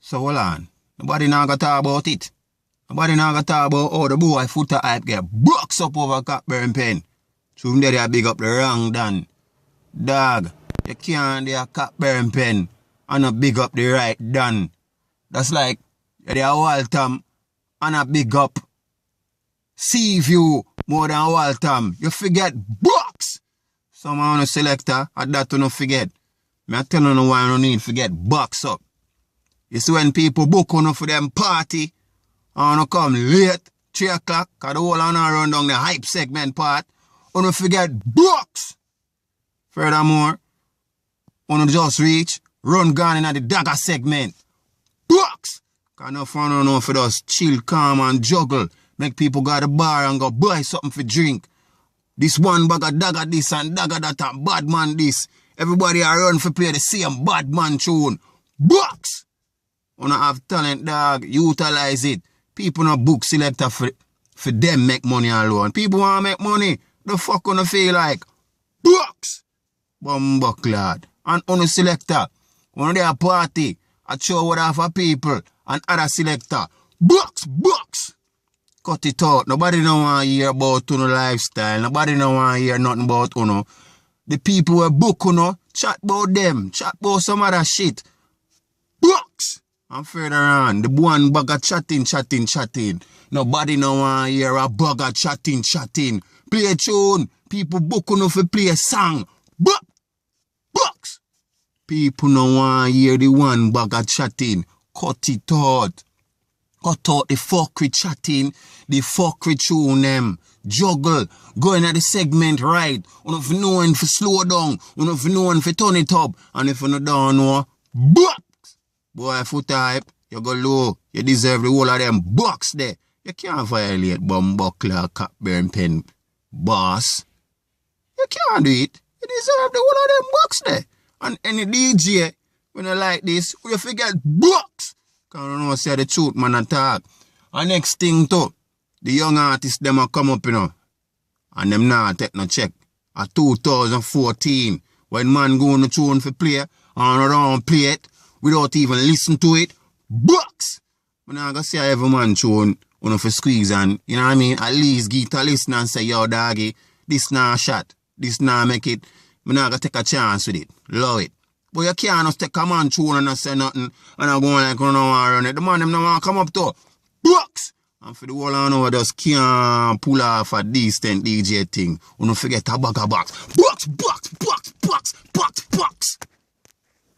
So hold on. Nobody now got to talk about it. Nobody now got to talk about how the boy Foota hype get box up over Cockburn Pen. So him there big up the wrong done. Dog, you can't do a Cockburn Pen and not big up the right done. That's like you're there Waltham and a big up Sea View more than Waltham. You forget box. Someone on a Selecta, and that you don't forget. I tell you why you don't need to forget box up. You see when people book on for them party, and you come late, 3 o'clock, because the whole on run down the hype segment part, you don't forget box. Furthermore, you just reach, run gone in the dagger segment. Box! Because no fun no for us chill, calm and juggle. Make people go to the bar and go buy something for drink. This one bag of dagger this and dagger that and bad man this. Everybody are run for play the same bad man tune. Box! You don't have talent, dog. Utilize it. People no book Selecta for them make money alone. People want to make money. The fuck on feel like? Box! Bumbucklad. And on a Selecta. When they a party, I show what half of people and other Selecta. Box! Box! Cut it out. Nobody don't want to hear about your lifestyle. Nobody don't want to hear nothing about you. The people who book chat about them. Chat about some other shit. Box! And further on, the one bag of chatting. Nobody don't want to hear a bag of chatting. Play a tune. People book for play a song. Box! People don't want to hear the one bag of chatting. Cut it out. Cut out the fuckery chatting, the fuckery tune them. Juggle, going at the segment right. You don't know when to slow down. You don't know when to turn it up. And if you don't know, box! Boy, Foota hype, you go low. You deserve the whole of them box there. You can't violate Bumbuckler, Cockburn Pen, boss. You can't do it. You deserve the whole of them box there. And any DJ, when you like this, you forget box. Because you know, say the truth, man, attack. And next thing, too, the young artists, them a come up, and them not take no check. At 2014, when man go on the tune for play, and around play it, without even listen to it, box! I'm not going to say every man tune, for squeeze, and, you know what I mean, at least get a listen and say, yo, doggy, this not shot, this not make it, I'm not going to take a chance with it, love it. But you can't just take a man tune and not say nothing, and I'm going like, run it. The man, them don't want to come up to, box! And for the whole I know, just can't pull off a decent DJ thing. You don't forget a bag of box. Box!